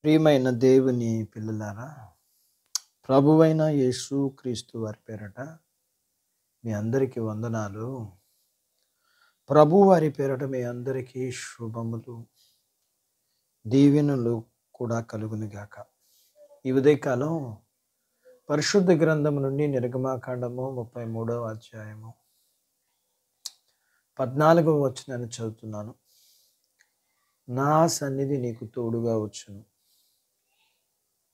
ప్రియమైన దేవుని పిల్లలారా, ప్రభువైన యేసు క్రీస్తు వారి పేరట మీ అందరికీ వందనాలు. ప్రభు వారి పేరట మీ అందరికీ శుభములు, దీవెనలు కూడా కలుగునుగాక. ఈ ఉదయకాలం పరిశుద్ధ గ్రంథము నుండి నిర్గమాకాండము 33వ అధ్యాయము 14వ వచనాన్ని చదువుతున్నాను. నా సన్నిధి నీకు తోడుగా వచ్చును,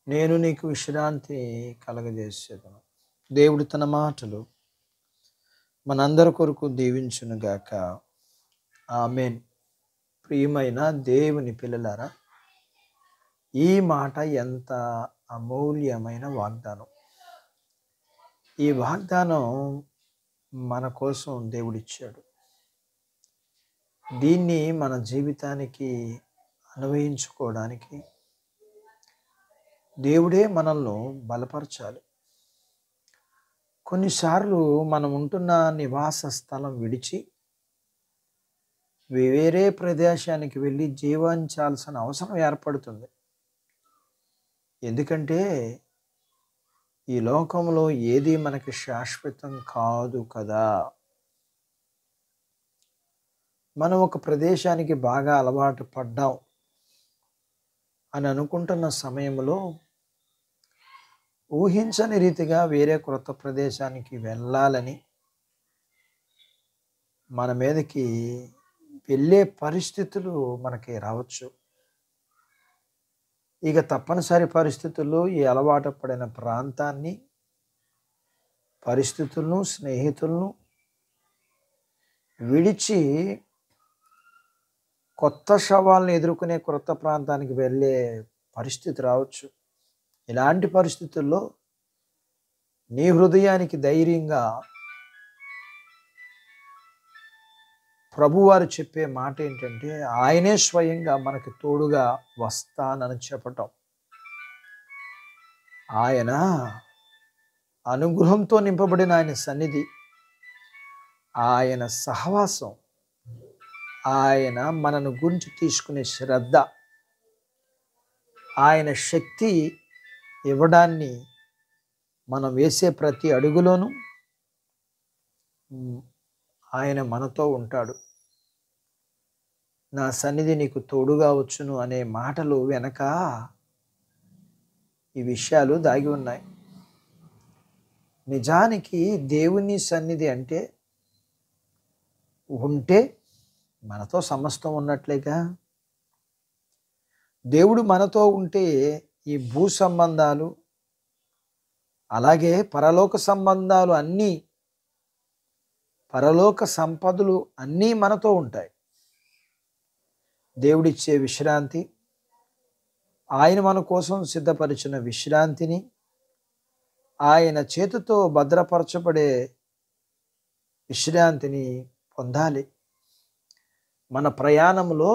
నేను నీకు విశ్రాంతి కలగజేసేదను. దేవుడు తన మాటలు మనందరి కొరకు దీవించునుగాక. ఆమేన్. ప్రియమైన దేవుని పిల్లలారా, ఈ మాట ఎంత అమూల్యమైన వాగ్దానం. ఈ వాగ్దానం మన కోసం దేవుడిచ్చాడు. దీన్ని మన జీవితానికి అన్వయించుకోవడానికి దేవుడే మనల్ని బలపరచాలి. కొన్నిసార్లు మనం ఉంటున్న నివాస స్థలం విడిచి వేరే ప్రదేశానికి వెళ్ళి జీవించాల్సిన అవసరం ఏర్పడుతుంది. ఎందుకంటే ఈ లోకంలో ఏది మనకి శాశ్వతం కాదు కదా. మనం ఒక ప్రదేశానికి బాగా అలవాటు పడ్డాం అని అనుకుంటున్న సమయంలో ఊహించని రీతిగా వేరే క్రొత్త ప్రదేశానికి వెళ్ళాలని మన మీదకి వెళ్ళే పరిస్థితులు మనకి రావచ్చు. ఇక తప్పనిసరి పరిస్థితుల్లో ఈ అలవాటు పడిన ప్రాంతాన్ని, పరిస్థితులను, స్నేహితులను విడిచి కొత్త సవాళ్ళను ఎదుర్కొనే క్రొత్త ప్రాంతానికి వెళ్ళే పరిస్థితి రావచ్చు. ఇలాంటి పరిస్థితుల్లో నీ హృదయానికి ధైర్యంగా ప్రభువారు చెప్పే మాట ఏంటంటే, ఆయనే స్వయంగా మనకి తోడుగా వస్తానని చెప్పటం. ఆయన అనుగ్రహంతో నింపబడిన ఆయన సన్నిధి, ఆయన సహవాసం, ఆయన మనను గురించి తీసుకునే శ్రద్ధ, ఆయన శక్తి ఇవ్వడాన్ని మనం వేసే ప్రతి అడుగులోనూ ఆయన మనతో ఉంటాడు. నా సన్నిధి నీకు తోడుగా వచ్చును అనే మాటలు వెనక ఈ విషయాలు దాగి ఉన్నాయి. నిజానికి దేవుని సన్నిధి అంటే ఉంటే మనతో సమస్తం ఉన్నట్లేగా. దేవుడు మనతో ఉంటే ఈ భూ సంబంధాలు, అలాగే పరలోక సంబంధాలు అన్నీ, పరలోక సంపదలు అన్నీ మనతో ఉంటాయి. దేవుడిచ్చే విశ్రాంతి, ఆయన మన కోసం సిద్ధపరిచిన విశ్రాంతిని, ఆయన చేతితో భద్రపరచబడే విశ్రాంతిని పొందాలి. మన ప్రయాణంలో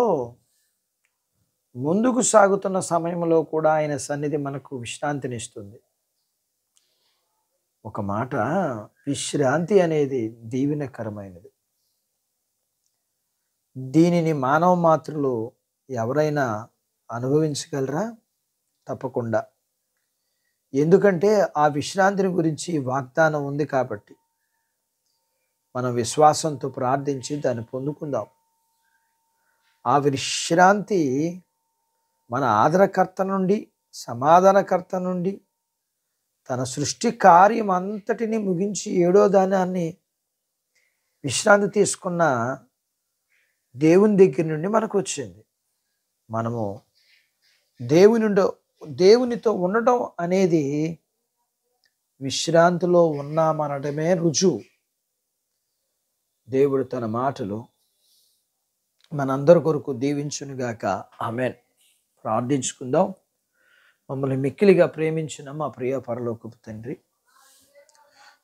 ముందుకు సాగుతున్న సమయంలో కూడా ఆయన సన్నిధి మనకు విశ్రాంతినిస్తుంది. ఒక మాట, విశ్రాంతి అనేది దీవెనకరమైనది. దీనిని మానవ మాత్రులు ఎవరైనా అనుభవించగలరా? తప్పకుండా. ఎందుకంటే ఆ విశ్రాంతిని గురించి వాగ్దానం ఉంది కాబట్టి మనం విశ్వాసంతో ప్రార్థించి దాన్ని పొందుకుందాం. ఆ విశ్రాంతి మన ఆదరణకర్త నుండి, సమాధానకర్త నుండి, తన సృష్టి కార్యం అంతటిని ముగించి 7వ దానాన్ని విశ్రాంతి తీసుకున్న దేవుని దగ్గర నుండి మనకు వచ్చింది. మనము దేవునితో ఉండటం అనేది విశ్రాంతిలో ఉన్నామనడమే రుజువు. దేవుడు తన మాటలు మనందరి కొరకు దీవించునుగాక. ఆమేన్. ప్రార్థించుకుందాం. మమ్మల్ని మిక్కిలిగా ప్రేమించిన మా ప్రియ పరలోకపు తండ్రి,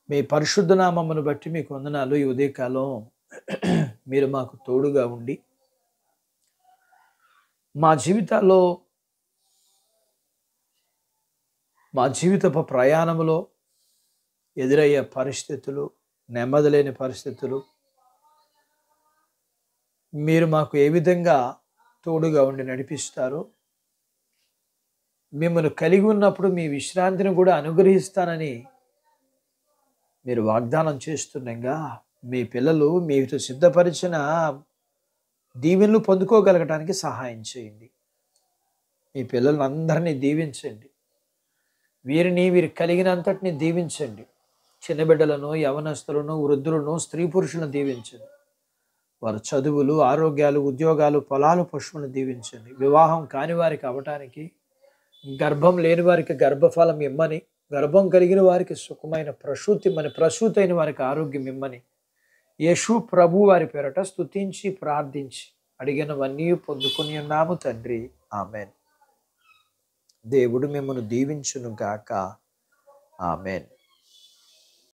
మీ పరిశుద్ధ నామమును బట్టి మీకు వందనాలు. ఈ ఉదయకాలం మీరు మాకు తోడుగా ఉండి మా జీవితాల్లో, మా జీవితపు ప్రయాణంలో ఎదురయ్యే పరిస్థితులు, నెమ్మది లేని పరిస్థితులు, మీరు మాకు ఏ విధంగా తోడుగా ఉండి నడిపిస్తారు, మిమ్మల్ని కలిగి ఉన్నప్పుడు మీ విశ్రాంతిని కూడా అనుగ్రహిస్తానని మీరు వాగ్దానం చేస్తుండగా మీ పిల్లలు మీరు సిద్ధపరిచిన దీవెనలు పొందుకోగలగటానికి సహాయం చేయండి. మీ పిల్లలను అందరినీ దీవించండి. వీరికి కలిగినంతటిని దీవించండి. చిన్న బిడ్డలను, యవనస్తులను, వృద్ధులను, స్త్రీ పురుషులను దీవించండి. వారి చదువులు, ఆరోగ్యాలు, ఉద్యోగాలు, పొలాలు, పశువులను దీవించండి. వివాహం కాని వారికి అవ్వటానికి, గర్భం లేని వారికి గర్భఫలం ఇమ్మని, గర్భం కలిగిన వారికి సుఖమైన ప్రసూతి ఇమ్మని, ప్రసూతి అయిన వారికి ఆరోగ్యం ఇమ్మని యేసు ప్రభు వారి పేరట స్తుతించి ప్రార్థించి అడిగినవన్నీ పొందుకొని ఉన్నాము తండ్రి. ఆమెన్. దేవుడు మిమ్మల్ని దీవించును గాక. ఆమెన్.